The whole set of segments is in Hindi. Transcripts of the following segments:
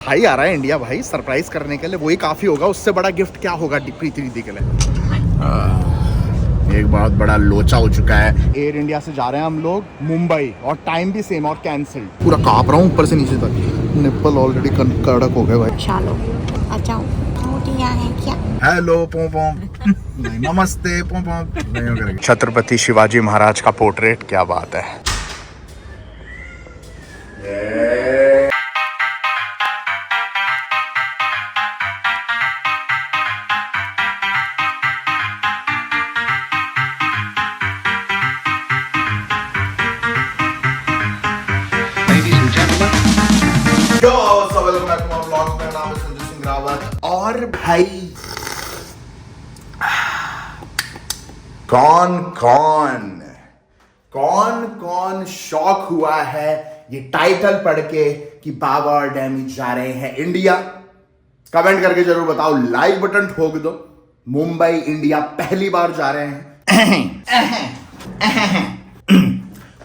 भाई आ रहा है इंडिया भाई सरप्राइज करने के लिए, वही काफी होगा। उससे बड़ा गिफ्ट क्या होगा प्रीति दीदी के लिए। एक बहुत बड़ा लोचा हो चुका है। एयर इंडिया से जा रहे हैं हम लोग मुंबई और टाइम भी सेम और कैंसिल। पूरा कांप रहा हूँ ऊपर से नीचे तक। निप्पल ऑलरेडी कड़क हो गए भाई। चलो अच्छा मोटियां है क्या? हेलो पों पों नमस्ते पों पों। छत्रपति शिवाजी महाराज का पोर्ट्रेट, क्या बात है। और भाई कौन शॉक हुआ है ये टाइटल पढ़ के कि बाबा और डैमी जा रहे हैं इंडिया? कमेंट करके जरूर बताओ, लाइक बटन ठोक दो। मुंबई इंडिया पहली बार जा रहे हैं।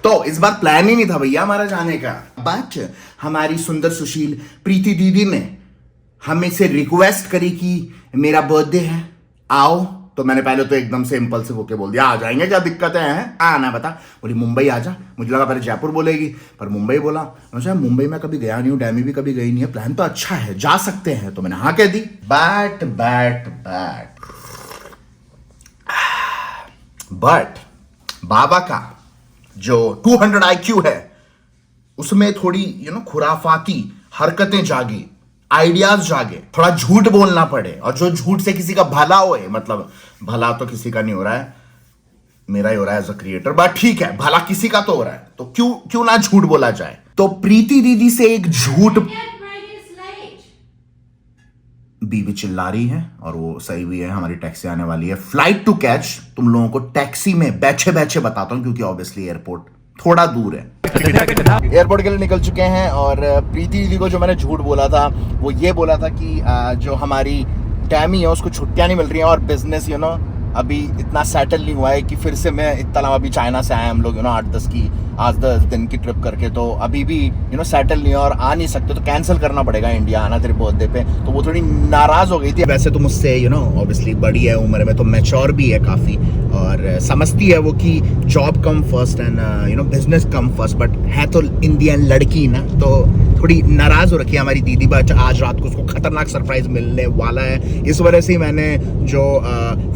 तो इस बार प्लान ही नहीं था भैया हमारा जाने का, बट हमारी सुंदर सुशील प्रीति दीदी ने हमें से रिक्वेस्ट करी कि मेरा बर्थडे है आओ। तो मैंने पहले तो एकदम से इम्पल्सिव होके बोल दिया आ जाएंगे, क्या दिक्कत है आना बता। बोली मुंबई आ जा। मुझे लगा पहले जयपुर बोलेगी, पर मुंबई बोला। मुझे मुंबई में कभी गया नहीं हूँ, डैमी भी कभी गई नहीं है, प्लान तो अच्छा है, जा सकते हैं। तो मैंने हाँ कह दी। बट बाबा का जो 200 IQ है उसमें थोड़ी खुराफाती हरकतें जागी, आइडियाज जागे, थोड़ा झूठ बोलना पड़े। और जो झूठ से किसी का भला होए, मतलब भला तो किसी का नहीं हो रहा है, मेरा ही हो रहा है एज अ क्रिएटर, बट ठीक है भला किसी का तो हो रहा है, तो क्यों ना झूठ बोला जाए। तो प्रीति दीदी से एक झूठ बीवी चिल्ला रही है और वो सही भी है। हमारी टैक्सी आने वाली है, फ्लाइट टू कैच। तुम लोगों को टैक्सी में बैठे बैठे बताता हूं, क्योंकि ऑब्वियसली एयरपोर्ट थोड़ा दूर है। एयरपोर्ट के लिए निकल चुके हैं। और प्रीति दीदी को जो मैंने झूठ बोला था वो ये बोला था कि जो हमारी डैमी है उसको छुट्टियां नहीं मिल रही हैं और बिजनेस अभी इतना सेटल नहीं हुआ है कि फिर से मैं इतना अभी चाइना से आए हम लोग 8-10 दिन की ट्रिप करके, तो अभी भी सेटल नहीं है और आ नहीं सकते, तो कैंसिल करना पड़ेगा इंडिया आना तेरे बर्थडे पे। तो वो थोड़ी नाराज हो गई थी। वैसे तो मुझसे ऑब्वियसली बड़ी है उम्र में, तो मैच्योर भी है काफी और समझती है वो कि job come first and business come first, but है तो इंडियन लड़की ना, तो थोड़ी नाराज हो रखी है हमारी दीदी। बट आज रात को उसको खतरनाक सरप्राइज मिलने वाला है। इस वजह से मैंने जो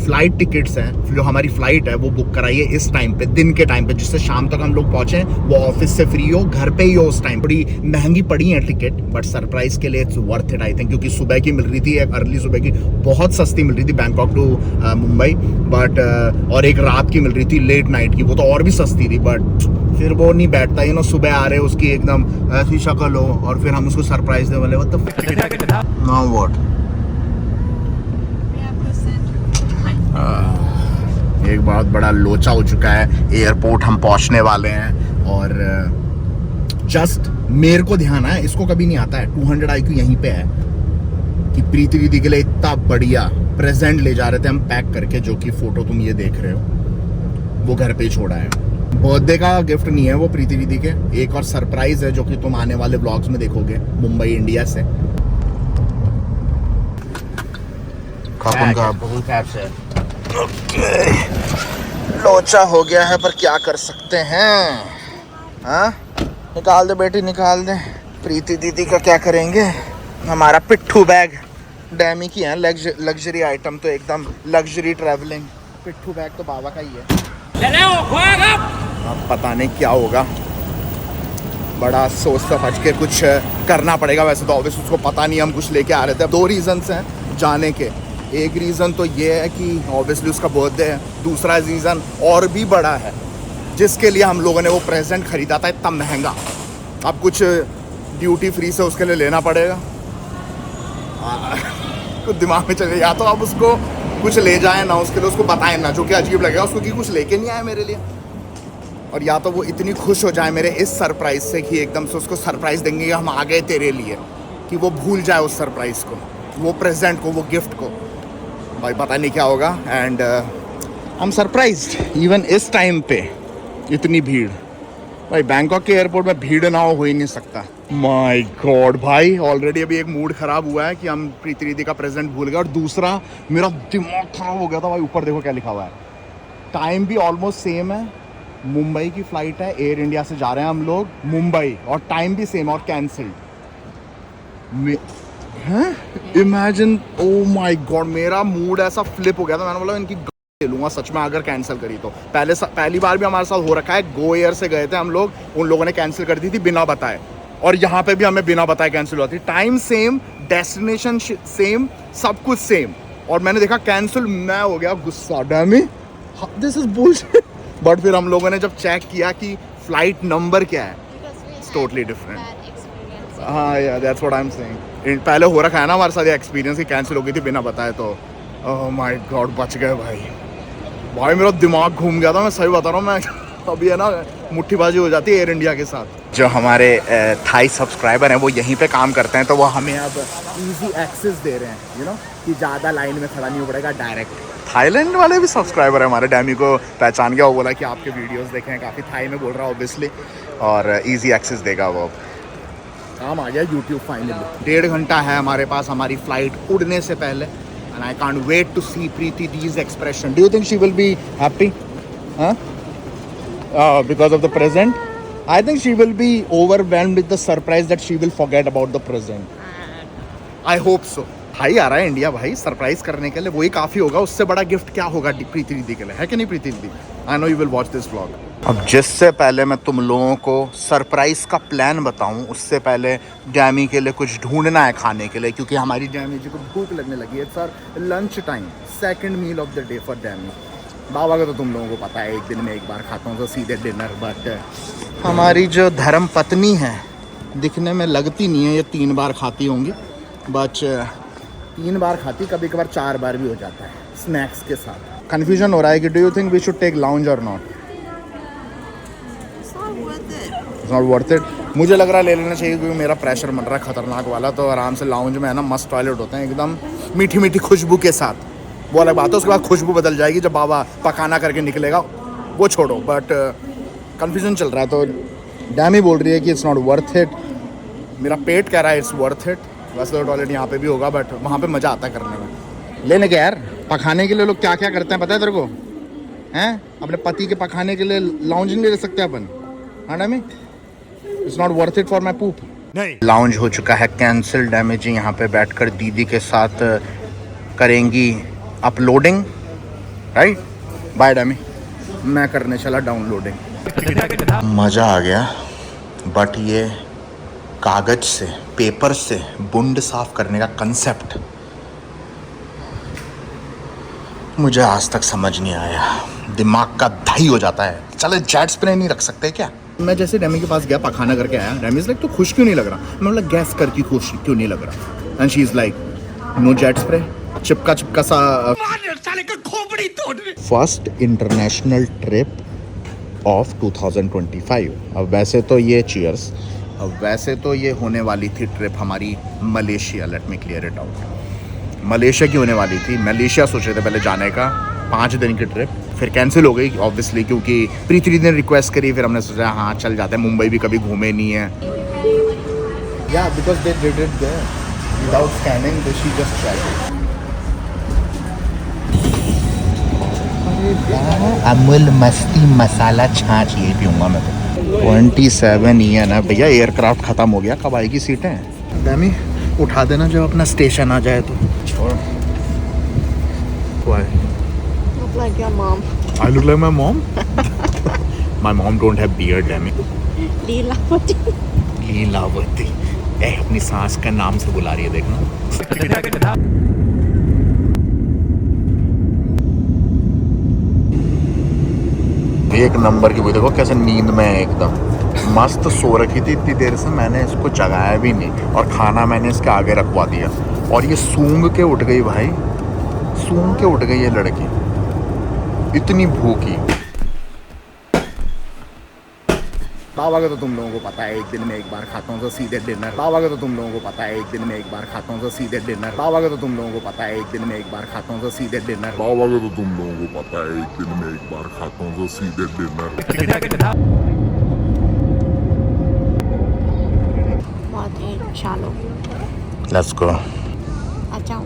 फ्लाइट टिकट्स हैं, जो हमारी फ्लाइट है वो बुक कराई है इस टाइम पे, दिन के टाइम पे, जिससे शाम तक हम लोग पहुंचे, वो ऑफिस से फ्री हो, घर पे ही हो उस टाइम। थोड़ी महंगी पड़ी है टिकट, बट सरप्राइज के लिए it's worth it I think, क्योंकि सुबह की मिल रही थी, एक अर्ली सुबह की बहुत सस्ती मिल रही थी बैंकॉक टू मुंबई, बट और एक रात की मिल रही थी लेट नाइट की, वो तो और भी सस्ती थी। बट फिर वो नहीं बैठता सुबह आ रहे उसकी एकदम ऐसी शक्ल हो और फिर हम उसको सरप्राइज देने वाले। Now what? एक बहुत बड़ा लोचा हो चुका है। एयरपोर्ट हम पहुंचने वाले हैं और जस्ट मेरे को ध्यान है, इसको कभी नहीं आता है, 200 IQ यहीं पे है कि प्रीति दीदी के लिए इतना बढ़िया प्रेजेंट ले जा रहे थे हम पैक करके, जो कि फोटो तुम ये देख रहे हो वो घर पे ही छोड़ा है। बर्थडे का गिफ्ट नहीं है वो प्रीति दीदी के, एक और सरप्राइज है जो कि तुम आने वाले व्लॉग्स में देखोगे मुंबई इंडिया से। लोचा हो गया है पर क्या कर सकते हैं। हाँ निकाल दे बेटी निकाल दे। प्रीति दीदी का क्या करेंगे। हमारा पिट्ठू बैग डैमी की है, लग्जरी आइटम, तो एकदम लग्जरी ट्रैवलिंग पिट्ठू बैग तो बाबा का ही है। अब पता नहीं क्या होगा, बड़ा सोच समझ के कुछ करना पड़ेगा। वैसे तो ऑब्वियसली उसको पता नहीं हम कुछ लेके आ रहे थे। 2 रीजंस हैं जाने के। एक रीज़न तो ये है कि ऑब्वियसली उसका बर्थडे है, दूसरा रीज़न और भी बड़ा है जिसके लिए हम लोगों ने वो प्रेजेंट खरीदा था इतना महंगा। अब कुछ ड्यूटी फ्री से उसके लिए लेना पड़ेगा। कुछ दिमाग में चले, या तो अब उसको कुछ ले जाए ना उसके लिए, उसको बताएं ना, जो कि अजीब लगेगा उसको कि कुछ लेके नहीं आया मेरे लिए, और या तो वो इतनी खुश हो जाए मेरे इस सरप्राइज से कि एकदम से उसको सरप्राइज देंगे कि हम आ गए तेरे लिए, कि वो भूल जाए उस सरप्राइज को, वो प्रेजेंट को, वो गिफ्ट को। भाई पता नहीं क्या होगा। And I am surprised even इस टाइम पे इतनी भीड़। भाई बैंकॉक के एयरपोर्ट में भीड़ ना हो ही नहीं सकता। माय गॉड भाई, ऑलरेडी अभी एक मूड खराब हुआ है कि हम प्रीति दीदी का प्रेजेंट भूल गए, और दूसरा मेरा दिमाग खराब हो गया था भाई। ऊपर देखो क्या लिखा हुआ है, टाइम भी ऑलमोस्ट सेम है। मुंबई की फ्लाइट है, एयर इंडिया से जा रहे हैं हम लोग मुंबई, और टाइम भी सेम और cancelled. Imagine, oh my God, मेरा मूड ऐसा फ्लिप हो गया था। मैंने बोला इनकी ले लूंगा सच में अगर कैंसिल करी तो। पहली बार भी हमारे साथ हो रखा है, गो एयर से गए थे हम लोग, उन लोगों ने कैंसिल कर दी थी बिना बताए, और यहाँ पे भी हमें बिना बताए कैंसिल हुआ थी। टाइम सेम, डेस्टिनेशन सेम, सब कुछ सेम, और मैंने देखा कैंसिल, मैं हो गया गुस्सा, डैमी दिस इज बुलशिट। बट फिर हम लोगों ने जब चेक किया कि फ्लाइट नंबर क्या है, इट्स टोटली डिफरेंट। हाँ यार, that's what I am saying. पहले हो रखा है ना हमारे साथ ये एक्सपीरियंस की कैंसिल हो गई थी बिना बताए, तो ओह माय गॉड बच गए भाई। भाई मेरा दिमाग घूम गया था, मैं सही बता रहा हूँ। मैं अभी है ना मुट्ठीबाजी हो जाती है एयर इंडिया के साथ। जो हमारे थाई सब्सक्राइबर हैं वो यहीं पे काम करते हैं, तो वो हमें अब इजी एक्सेस दे रहे हैं, यू नो, कि ज़्यादा लाइन में खड़ा नहीं हो पड़ेगा, डायरेक्ट। थाईलैंड वाले भी सब्सक्राइबर है हमारे, डैमी को पहचान गया, वो बोला कि आपके वीडियोस देखे हैं, काफ़ी थाई में बोल रहा है ऑब्वियसली, और इजी एक्सेस देगा वो। काम आ गया यूट्यूब फाइनली। 1.5 घंटा है हमारे पास हमारी फ्लाइट उड़ने से पहले, and I can't wait to see Preeti D's expression. Do you think she will be happy? Huh? Because of the present? I think she will be overwhelmed with the surprise that she will forget about the present. I hope so. भाई आ रहा है इंडिया भाई सरप्राइज करने के लिए, वही काफ़ी होगा। उससे बड़ा गिफ्ट क्या होगा प्रीति दीदी के लिए, है कि नहीं प्रीति दीदी? I know you will watch this vlog. अब जिससे पहले मैं तुम लोगों को सरप्राइज का प्लान बताऊं, उससे पहले डैमी के लिए कुछ ढूंढना है खाने के लिए, क्योंकि हमारी डैमी जी को भूख लगने लगी है। Sir lunch time, second meal of the day for डैमी। बाबा का तो तुम लोगों को पता है, एक दिन में एक बार खाता हूँ तो सीधे डिनर। बट हमारी जो धर्म पत्नी है, दिखने में लगती नहीं है ये 3 बार खाती होंगी, बट 3 बार खाती, कभी कभार 4 बार भी हो जाता है स्नैक्स के साथ। कन्फ्यूजन हो रहा है कि do you think we should take lounge or not? It's not worth it. मुझे लग रहा है ले लेना चाहिए, क्योंकि मेरा प्रेशर बन रहा है खतरनाक वाला। तो आराम से लाउंज में है ना, मस्त टॉयलेट होते हैं एकदम मीठी मीठी खुशबू के साथ, वो अलग बात है। उसके बाद खुशबू बदल जाएगी जब बाबा पकाना करके निकलेगा, वो छोड़ो। बट कन्फ्यूजन चल रहा है, तो डैमी बोल रही है कि इट्स नॉट वर्थ इट, मेरा पेट कह रहा है इट्स वर्थ इट। वैसे तो टॉयलेट यहाँ पे भी होगा, बट वहाँ पे मज़ा आता है करने में। लेने के यार, पकाने के लिए लोग क्या क्या करते हैं पता है तेरे को? हैं, अपने पति के पकाने के लिए लाउंज नहीं ले सकते अपन, हाँ डैमी? It's not worth it for my पूप। नहीं, लाउंज हो चुका है कैंसिल। डैमी जी यहाँ पे बैठकर दीदी के साथ करेंगी अपलोडिंग, राइट? बाय डैमी, मैं करने चला डाउनलोडिंग। मज़ा आ गया, बट ये कागज से, पेपर से बुंड साफ करने का कंसेप्ट मुझे आज तक समझ नहीं आया, दिमाग का दही हो जाता है। चलो जेट स्प्रे नहीं रख सकते क्या? मैं जैसे डैमी के पास गया, पखाना करके आया, डैमी इज लाइक तो खुश क्यों नहीं लग रहा? मैं बोला गैस कर की खुश क्यों नहीं लग रहा? And she is like no jet spray, चिपका चिपका सा। First international trip of 2025। अब वैसे तो ये चीयर्स, अब वैसे तो ये होने वाली थी ट्रिप हमारी Malaysia. Let me clear it out, Malaysia की होने वाली थी। मलेशिया सोच रहे थे पहले जाने का, 5 दिन की ट्रिप, फिर कैंसिल हो गई ऑब्वियसली, क्योंकि प्रीति ने रिक्वेस्ट करी। फिर हमने सोचा हाँ चल जाते हैं, मुंबई भी कभी घूमे नहीं है। या because they did it there without scanning, she just tried. Amul Masti मसाला छाछ ये पीऊंगा मैं तो। 27 ही है ना भैया, एयरक्राफ्ट खत्म हो गया, कब आएगी सीटें? डैमी उठा देना जब अपना स्टेशन आ जाए तो। छोड़। Why? Look like your mom. I look like my mom? My mom don't have beard, Demi. Lilavati. Lilavati, ए अपनी सास का नाम से बुला रही है, देखना। एक नंबर की, वो देखो कैसे नींद में है एकदम मस्त सो रखी थी इतनी देर से, मैंने इसको जगाया भी नहीं, और खाना मैंने इसके आगे रखवा दिया, और ये सूंघ के उठ गई भाई, सूंघ के उठ गई ये लड़की, इतनी भूखी। बाबा का तो तुम लोगों को पता है, एक दिन में एक बार खाता हूँ तो सीधे डिनर। बाबा का तो तुम लोगों को पता है, एक दिन में एक बार खाता हूँ तो सीधे डिनर। बाबा का तो तुम लोगों को पता है, एक दिन में एक बार खाता हूँ तो सीधे डिनर। बाबा का तो तुम लोगों को पता है, एक दिन में एक बार खाता हूँ तो सीधे dinner. Shallow. Let's go. Achao.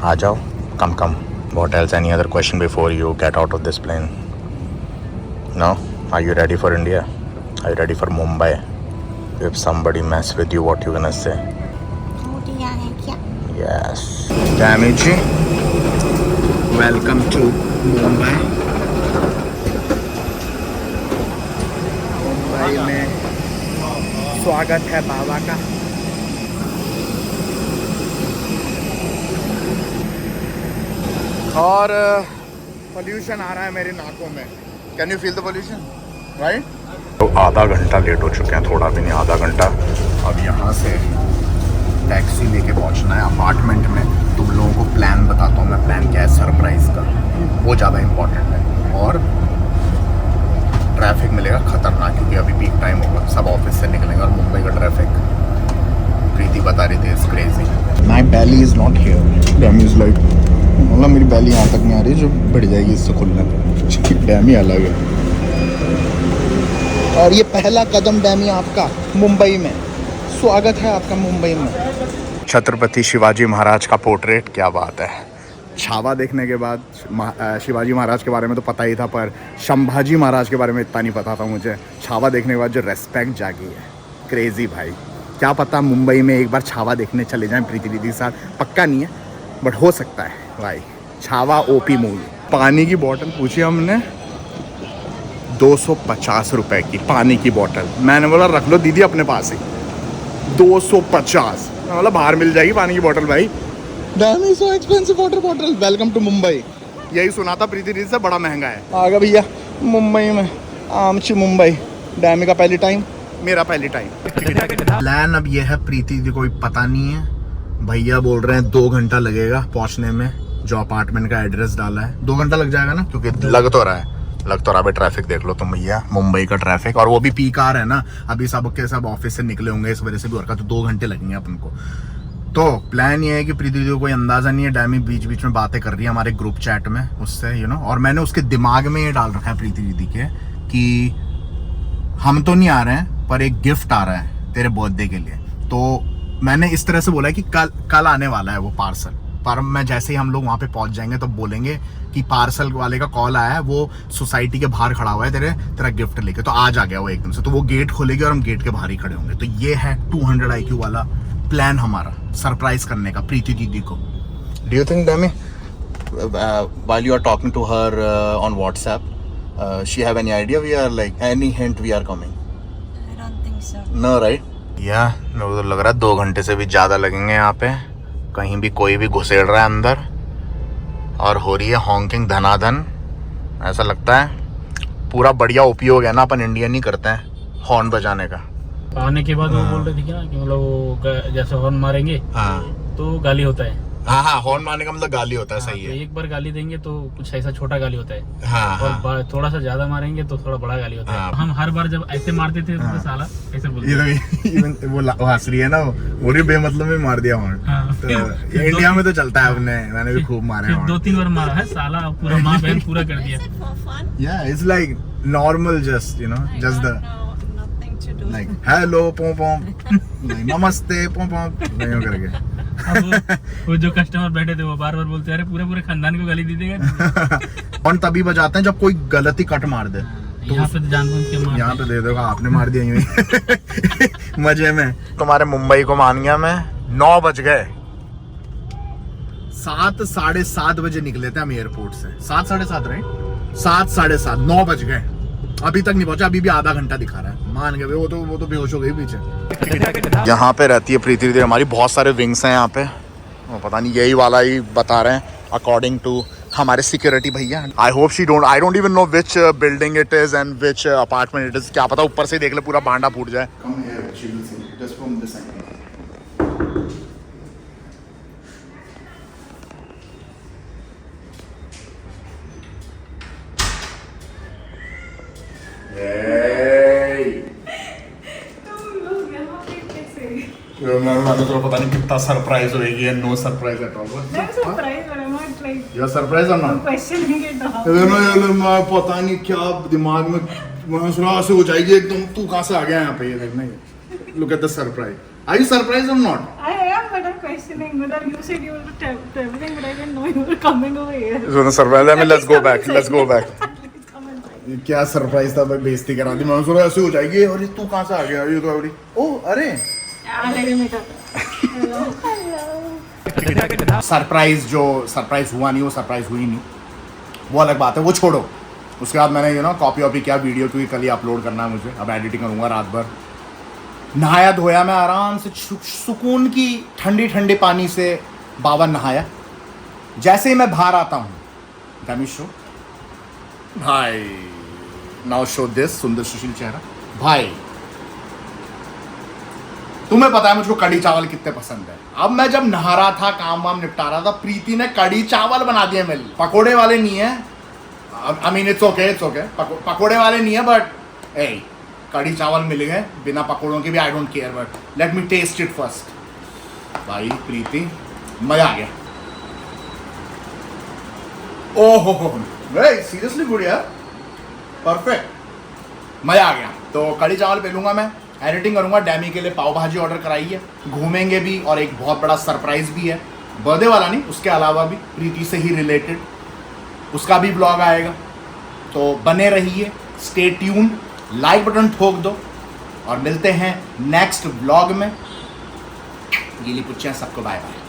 आ जाओ. Come. What else? Any other question before you get out of this plane? No? Are you ready for India? Are you ready for Mumbai? If somebody mess with you, what you gonna say? Oh, diya hai kya? Yes. Damichi, welcome to Mumbai. Mumbai में स्वागत है बाबा का. और पोल्यूशन आ रहा है मेरी नाकों में. Can you feel the pollution? Right. तो आधा घंटा लेट हो चुके हैं, थोड़ा भी नहीं, आधा घंटा. अब यहाँ से टैक्सी लेके पहुँचना है अपार्टमेंट में. तुम लोगों को प्लान बताता हूँ मैं. प्लान क्या है सरप्राइज का, वो ज़्यादा इम्पोर्टेंट है. और ट्रैफिक मिलेगा खतरनाक, क्योंकि अभी पीक टाइम होगा, सब ऑफिस से निकलेंगे. और मुंबई का ट्रैफिक प्रीति बता रही थी is crazy. My belly is not here. Damn is like, मतलब मेरी बैली यहाँ तक नहीं आ रही जो बढ़ जाएगी इससे खुलने पर. डैम ही अलग है. और ये पहला कदम डैमी आपका मुंबई में. स्वागत है आपका मुंबई में. छत्रपति शिवाजी महाराज का पोर्ट्रेट, क्या बात है. छावा देखने के बाद शिवाजी महाराज के बारे में तो पता ही था, पर संभाजी महाराज के बारे में इतना नहीं पता था मुझे. छावा देखने के बाद जो रेस्पेक्ट जागी है, क्रेजी भाई. क्या पता मुंबई में एक बार छावा देखने चले जाएं प्रीति दीदी के साथ. पक्का नहीं है बट हो सकता है भाई. Chhaava OP movie. पानी की बोतल पूछी हमने 250 रुपए की पानी की बोतल. मैंने बोला रख लो दीदी अपने पास ही. 250. मैं बोला बाहर मिल जाएगी पानी की बोतल भाई. Damn is so expensive water bottle. Welcome to Mumbai. यही सुना था प्रीति दीदी से, बड़ा महंगा है. आ गया भैया मुंबई में. आमची मुंबई. डैमी का पहली टाइम, मेरा पहली टाइम. प्लान अब ये है, प्रीति दीदी को भी पता नहीं है. भैया बोल रहे हैं 2 घंटा लगेगा पहुंचने में. जो अपार्टमेंट का एड्रेस डाला है 2 घंटा लग जाएगा ना, क्योंकि लग तो रहा है. ट्रैफिक देख लो तुम भैया, मुंबई का ट्रैफिक. और वो भी पीक आवर है ना, अभी सब के सब ऑफिस से निकले होंगे, इस वजह से भी वर्क. तो 2 घंटे लगेंगे अपन को. तो प्लान ये है कि प्रीति दीदी को कोई अंदाजा नहीं है. डैमी बीच बीच में बातें कर रही है हमारे ग्रुप चैट में उससे, और मैंने उसके दिमाग में ये डाल रखा है प्रीति दीदी के कि हम तो नहीं आ रहे हैं, पर एक गिफ्ट आ रहा है तेरे बर्थडे के लिए. तो मैंने इस तरह से बोला है कि कल आने वाला है वो पार्सल. पर मैं जैसे ही हम लोग वहाँ पे पहुँच जाएंगे तो बोलेंगे कि पार्सल वाले का कॉल आया है, वो सोसाइटी के बाहर खड़ा हुआ है तेरा गिफ्ट लेके. तो आज आ गया वो एकदम से. तो वो गेट खोलेगी और हम गेट के बाहर ही खड़े होंगे. तो ये है 200 IQ वाला प्लान हमारा, सरप्राइज करने का प्रीति दीदी को. Do you think Dammy while you are talking to her on WhatsApp she have any idea we are like any hint we are coming? I don't think so. No right. या मेरे को तो लग रहा है 2 घंटे से भी ज़्यादा लगेंगे यहाँ पे. कहीं भी कोई भी घुसेड़ रहा है अंदर और हो रही है हॉन्किंग धनाधन. ऐसा लगता है पूरा बढ़िया उपयोग है ना, अपन इंडियन नहीं करते हैं हॉर्न बजाने का. आने के बाद वो बोल रहे थे क्या कि मतलब वो जैसे हॉर्न मारेंगे हाँ तो गाली होता है. हाँ, हॉर्न मारने का मतलब गाली होता है. हाँ, सही तो है. एक बार गाली देंगे तो कुछ ऐसा छोटा गाली होता है. हाँ, और थोड़ा सा ज्यादा मारेंगे तो थोड़ा बड़ा गाली होता है. हाँ. हम हर बार जब ऐसे मारते थे तो साला ऐसे बोलते ये वो हंस रही है ना, वो बेमतलब में मार दिया हॉर्न. हाँ. तो ये इंडिया में तो चलता है. मैंने भी खूब मारे फिर हॉर्न. 2-3 बार मारा है साला, पूरा माँ बहन पूरा कर दिया. Is it for fun? Yeah, it's like normal, just I just got the nothing to do. like hello pom pom, like namaste pom pom, नहीं करके. अब वो जो कस्टमर बैठे थे वो बार बार बोलते अरे पूरे खानदान को गाली दे देगा. हॉर्न तभी बजाते हैं जब कोई गलती कट मार दे. यहाँ पे जानबूझ के मार. यहाँ पे दे दो आपने मार दिया यूं ही मजे में. तुम्हारे मुंबई को मान गया मैं. 9 बज गए. 7 साढ़े 7 बजे निकले थे हम एयरपोर्ट से. 7 साढ़े 7 राइट. 7 साढ़े 7, 9 बज गए. अभी तक नहीं पहुंचा. अभी भी आधा घंटा दिखा रहा है. मान गए वो तो बेहोश हो गई पीछे. यहाँ पे रहती है प्रीति दीदी हमारी. बहुत सारे विंग्स हैं यहाँ पे. वो पता नहीं यही वाला ही बता रहे हैं अकॉर्डिंग टू हमारे सिक्योरिटी भैया. I hope I don't even know which building it is and which apartment it is. क्या पता ऊपर से देख ले पूरा भांडा फूट जाए. मैंने तो पता नहीं कितना सरप्राइज होगी. No surprise at all. Surprise, but I'm not like you are surprise or not? questioning it now. मैं पता नहीं क्या दिमाग में हो जाएगी एकदम. तू कहाँ से आ गया यहाँ पे? ये देखना. Look at the surprise. Are you surprised or not? I am, but I'm questioning whether you said you were traveling, but I didn't know you were coming over here. So surprise. I mean, let's go back. Let's go back. Please come inside. ये क्या सरप्राइज था भाई, बेइज्जती करा दी। मैं सोचा ऐसे हो जाएगी और ये तू कहाँ से आ गया? ये तो अभी ओ अरे सरप्राइज हुआ नहीं, वो सरप्राइज हुई नहीं, वो अलग बात है, वो छोड़ो। उसके बाद मैंने कॉपी वॉपी किया वीडियो, क्योंकि कल ही अपलोड करना है मुझे। अब एडिटिंग करूँगा रात भर। नहाया धोया, मैं आराम से सुकून की ठंडी ठंडे पानी से बावन नहाया। जैसे ही मैं बाहर आता हूँ, डमी शो भाई, नाउ शो दिस सुंदर सुशील चेहरा भाई। तुम्हें पता है मुझको कड़ी चावल कितने पसंद है। अब मैं जब नहा रहा था, काम वाम निपटा रहा था, प्रीति ने कड़ी चावल बना दिए मेरे लिए। पकोड़े वाले नहीं है, आई मीन इट्स ओके पकोड़े वाले नहीं है, बट ए कड़ी चावल मिल गए बिना पकोड़ों के भी। I don't care, but let me taste it first. भाई प्रीति, मजा आ गया। ओहो वेरी सीरियसली गुड यार, परफेक्ट, मजा आ गया। तो कड़ी चावल पे लूंगा मैं, एडिटिंग करूंगा। डैमी के लिए पाव भाजी ऑर्डर कराई है, घूमेंगे भी, और एक बहुत बड़ा सरप्राइज भी है, बर्थडे वाला नहीं, उसके अलावा भी प्रीति से ही रिलेटेड, उसका भी ब्लॉग आएगा। तो बने रहिए, स्टे ट्यून, लाइक बटन ठोक दो, और मिलते हैं नेक्स्ट ब्लॉग में। गीली पुच्चियां सबको बाय बाय।